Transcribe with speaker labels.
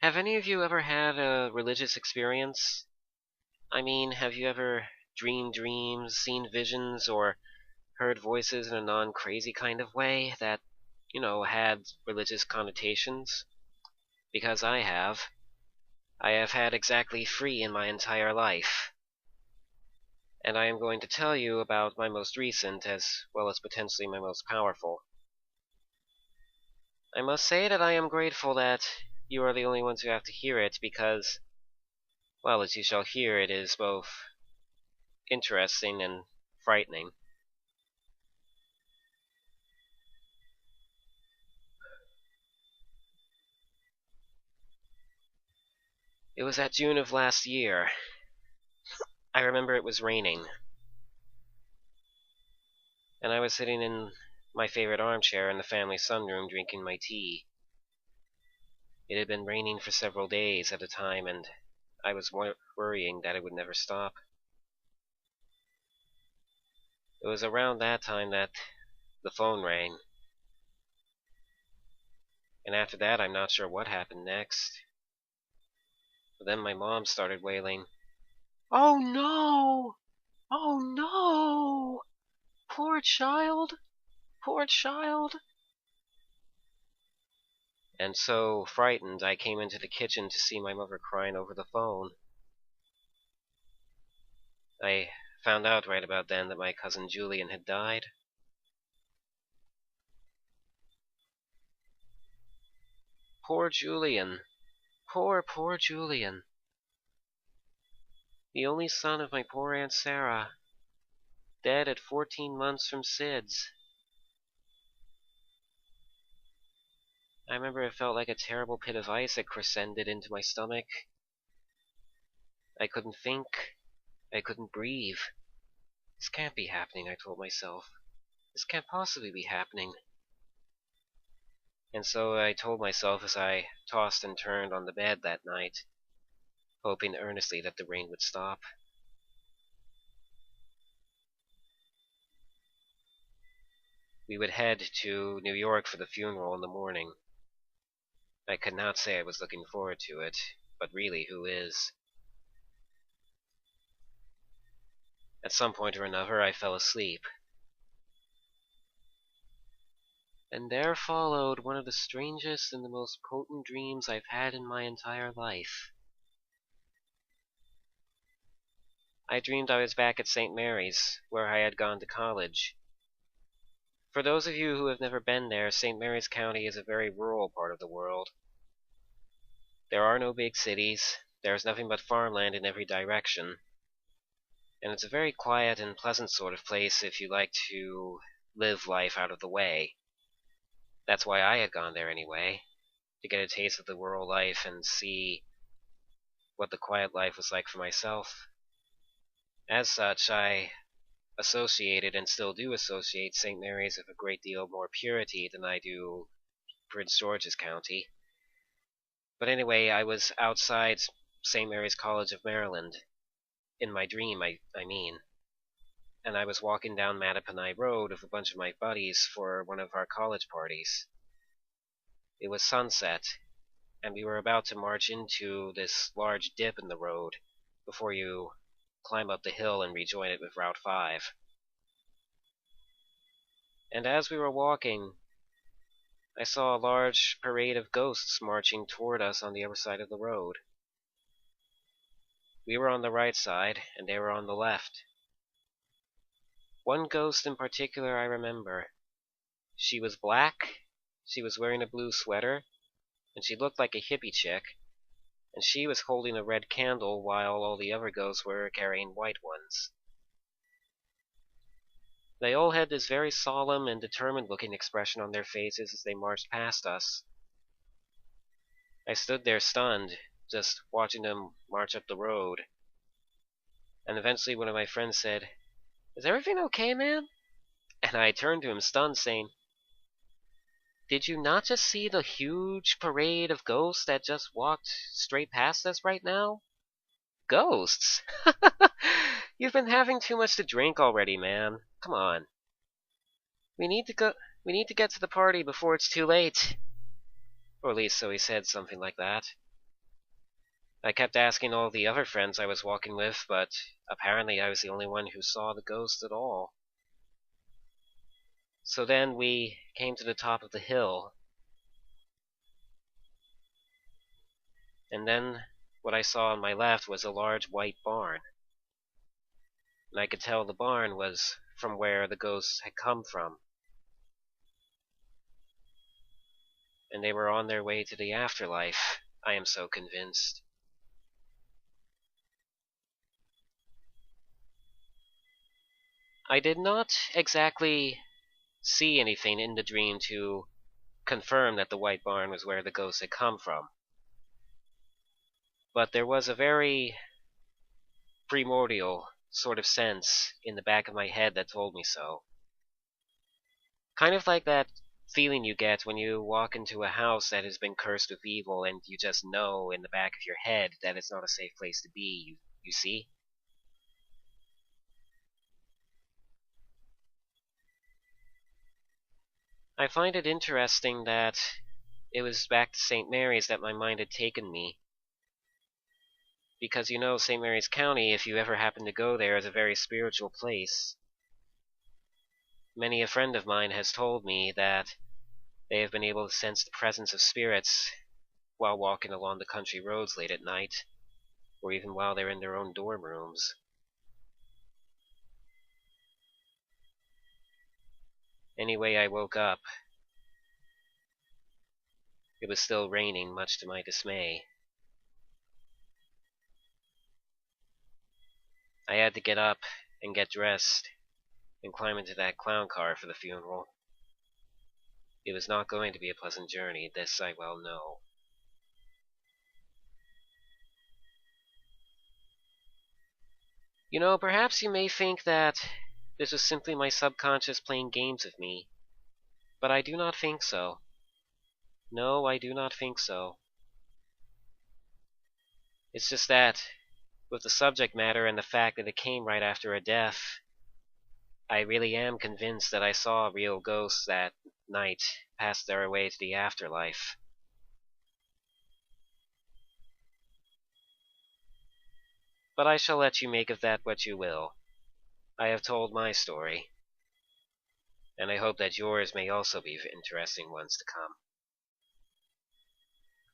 Speaker 1: Have any of you ever had a religious experience? I mean, have you ever dreamed dreams, seen visions, or heard voices in a non-crazy kind of way that, had religious connotations? Because I have. I have had exactly three in my entire life. And I am going to tell you about my most recent as well as potentially my most powerful. I must say that I am grateful that you are the only ones who have to hear it because, well, as you shall hear, it is both interesting and frightening. It was at June of last year. I remember it was raining. And I was sitting in my favorite armchair in the family sunroom drinking my tea. It had been raining for several days at a time, and I was worrying that it would never stop. It was around that time that the phone rang. And after that, I'm not sure what happened next. But then my mom started wailing, "Oh no! Oh no! Poor child! Poor child!" And so, frightened, I came into the kitchen to see my mother crying over the phone. I found out right about then that my cousin Julian had died. Poor Julian. Poor Julian. The only son of my poor Aunt Sarah. Dead at 14 months from SIDS. I remember it felt like a terrible pit of ice that crescended into my stomach. I couldn't think. I couldn't breathe. This can't be happening, I told myself. This can't possibly be happening. And so I told myself as I tossed and turned on the bed that night, hoping earnestly that the rain would stop. We would head to New York for the funeral in the morning. I could not say I was looking forward to it, but really, who is? At some point or another, I fell asleep. And there followed one of the strangest and the most potent dreams I've had in my entire life. I dreamed I was back at St. Mary's, where I had gone to college. For those of you who have never been there, St. Mary's County is a very rural part of the world. There are no big cities, there is nothing but farmland in every direction, and it's a very quiet and pleasant sort of place if you like to live life out of the way. That's why I had gone there anyway, to get a taste of the rural life and see what the quiet life was like for myself. As such, I associated and still do associate St. Mary's with a great deal more purity than I do Prince George's County. But anyway, I was outside St. Mary's College of Maryland, in my dream, I mean. And I was walking down Mattaponi Road with a bunch of my buddies for one of our college parties. It was sunset, and we were about to march into this large dip in the road before you climb up the hill and rejoin it with Route 5. And as we were walking, I saw a large parade of ghosts marching toward us on the other side of the road. We were on the right side, and they were on the left. One ghost in particular I remember. She was black, she was wearing a blue sweater, and she looked like a hippie chick, and she was holding a red candle while all the other ghosts were carrying white ones. They all had this very solemn and determined-looking expression on their faces as they marched past us. I stood there stunned, just watching them march up the road. And eventually one of my friends said, "Is everything okay, man?" And I turned to him stunned, saying, "Did you not just see the huge parade of ghosts that just walked straight past us right now?" "Ghosts? You've been having too much to drink already, man. Come on. We need to get to the party before it's too late." Or at least so he said, something like that. I kept asking all the other friends I was walking with, but apparently I was the only one who saw the ghost at all. So then we came to the top of the hill, and then what I saw on my left was a large white barn. And I could tell the barn was from where the ghosts had come from. And they were on their way to the afterlife, I am so convinced. I did not exactly see anything in the dream to confirm that the white barn was where the ghosts had come from. But there was a very primordial sort of sense in the back of my head that told me so. Kind of like that feeling you get when you walk into a house that has been cursed with evil and you just know in the back of your head that it's not a safe place to be, you see? I find it interesting that it was back to St. Mary's that my mind had taken me. Because you know, St. Mary's County, if you ever happen to go there, is a very spiritual place. Many a friend of mine has told me that they have been able to sense the presence of spirits while walking along the country roads late at night, or even while they're in their own dorm rooms. Anyway, I woke up. It was still raining, much to my dismay. I had to get up and get dressed and climb into that clown car for the funeral. It was not going to be a pleasant journey, this I well know. You know, perhaps you may think that this was simply my subconscious playing games with me, but I do not think so. No, I do not think so. It's just that, with the subject matter and the fact that it came right after a death, I really am convinced that I saw real ghosts that night pass their way to the afterlife. But I shall let you make of that what you will. I have told my story, and I hope that yours may also be interesting ones to come.